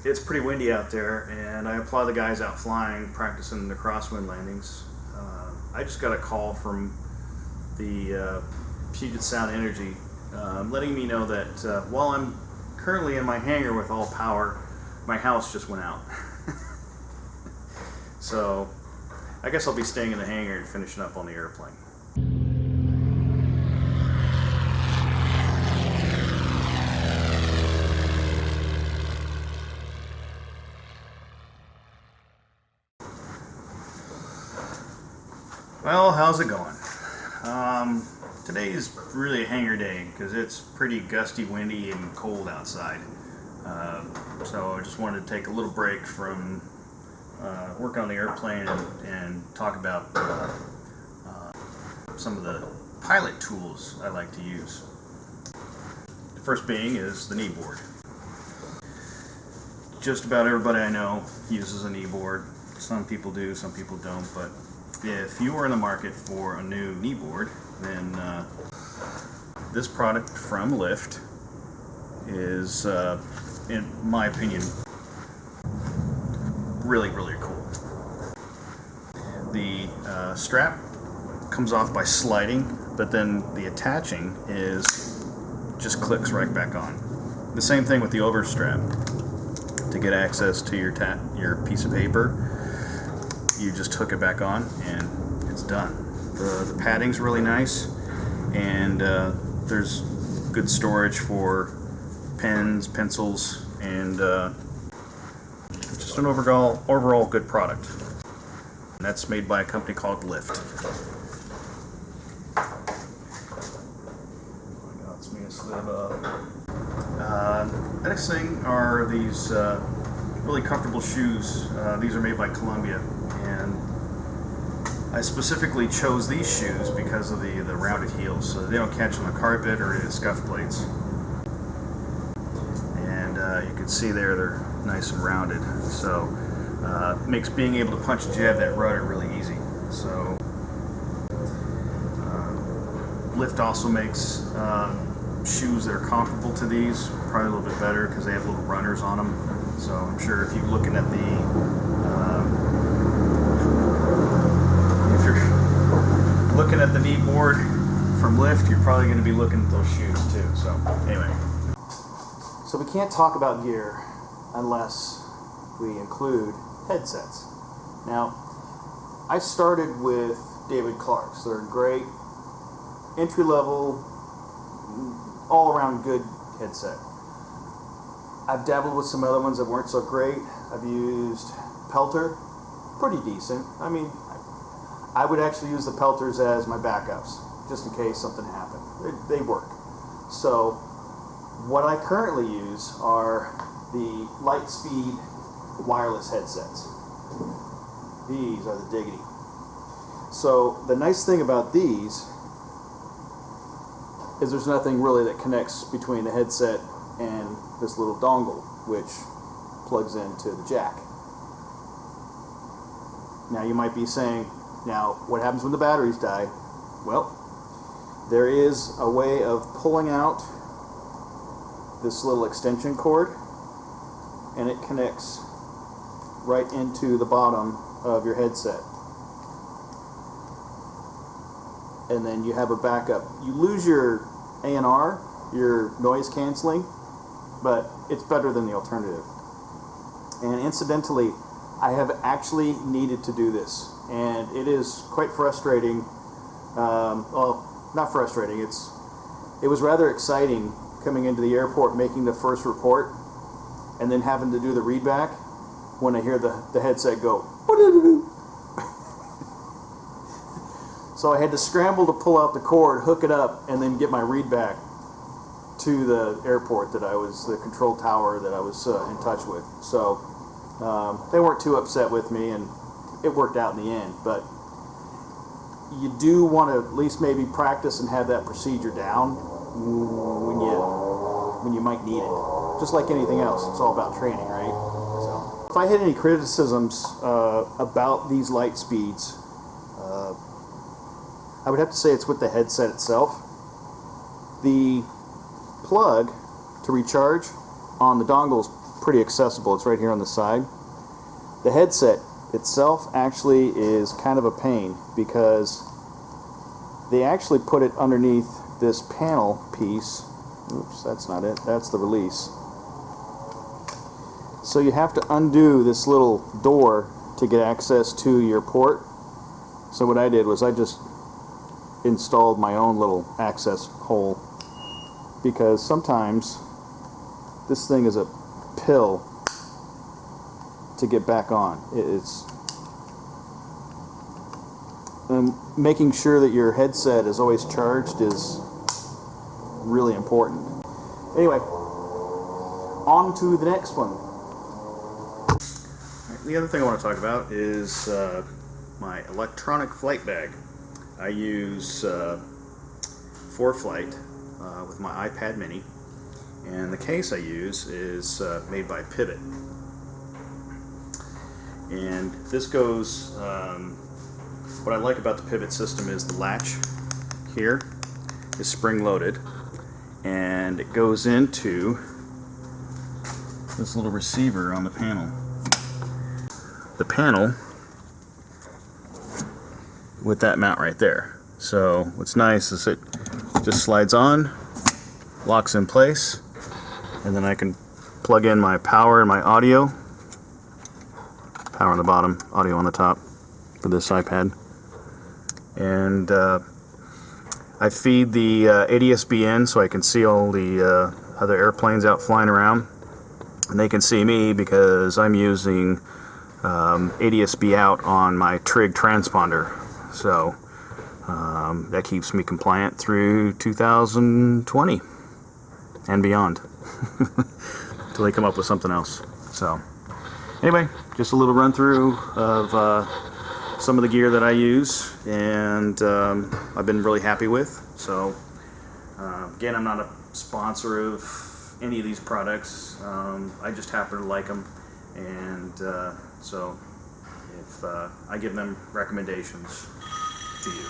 It's pretty windy out there, and I applaud the guys out flying, practicing the crosswind landings. I just got a call from the Puget Sound Energy letting me know that while I'm currently in my hangar with all power, my house just went out. So I guess I'll be staying in the hangar and finishing up on the airplane. Well, how's it going? Today is really a hangar day because it's pretty gusty, windy, and cold outside. So I just wanted to take a little break from work on the airplane and talk about some of the pilot tools I like to use. The first being is the knee board. Just about everybody I know uses a knee board. Some people do, some people don't, but if you are in the market for a new knee board, then this product from Lift is, in my opinion, really, really cool. The strap comes off by sliding, but then the attaching just clicks right back on. The same thing with the overstrap. To get access to your piece of paper, you just hook it back on and it's done. The padding's really nice, and there's good storage for pens, pencils, and just an overall good product. And that's made by a company called Lift. The next thing are these really comfortable shoes. These are made by Columbia, and I specifically chose these shoes because of the rounded heels, so they don't catch on the carpet or any of the scuff plates. And you can see there they're nice and rounded, so makes being able to punch and jab that rudder really easy. So Lift also makes shoes that are comparable to these, probably a little bit better because they have little runners on them. So I'm sure if you're looking at the knee board from Lift, you're probably going to be looking at those shoes too. So anyway, so we can't talk about gear unless we include headsets. Now, I started with David Clark's. They're great, entry-level, all-around good headset. I've dabbled with some other ones that weren't so great. I've used Peltor, pretty decent. I mean, I would actually use the Peltors as my backups, just in case something happened. They work. So, what I currently use are the Lightspeed wireless headsets. These are the diggity. So, the nice thing about these is there's nothing really that connects between the headset and this little dongle, which plugs into the jack. Now you might be saying, now what happens when the batteries die? Well, there is a way of pulling out this little extension cord, and it connects right into the bottom of your headset. And then you have a backup. You lose your A&R, your noise canceling, but it's better than the alternative. And incidentally, I have actually needed to do this, and it is quite frustrating. Well, not frustrating. It was rather exciting coming into the airport, making the first report, and then having to do the readback when I hear the headset go. So I had to scramble to pull out the cord, hook it up, and then get my read back to the airport the control tower that I was in touch with. So they weren't too upset with me, and it worked out in the end. But you do want to at least maybe practice and have that procedure down when you might need it. Just like anything else, it's all about training, right? So if I had any criticisms about these Lightspeeds, I would have to say it's with the headset itself. The plug to recharge on the dongle is pretty accessible. It's right here on the side. The headset itself actually is kind of a pain because they actually put it underneath this panel piece. Oops, that's not it. That's the release. So you have to undo this little door to get access to your port. So what I did was I just installed my own little access hole, because sometimes this thing is a pill to get back on. It's making sure that your headset is always charged is really important. Anyway, on to the next one. The other thing I want to talk about is my electronic flight bag. I use ForeFlight with my iPad mini, and the case I use is made by Pivot. And this goes, what I like about the Pivot system is the latch here is spring-loaded, and it goes into this little receiver on the panel. The panel with that mount right there. So what's nice is it just slides on, locks in place, and then I can plug in my power and my audio. Power on the bottom, audio on the top for this iPad. And I feed the ADS-B in so I can see all the other airplanes out flying around. And they can see me because I'm using ADS-B out on my Trig transponder. So that keeps me compliant through 2020 and beyond until they come up with something else. So anyway, just a little run through of some of the gear that I use, and I've been really happy with. So again, I'm not a sponsor of any of these products. I just happen to like them, and so if I give them recommendations to you.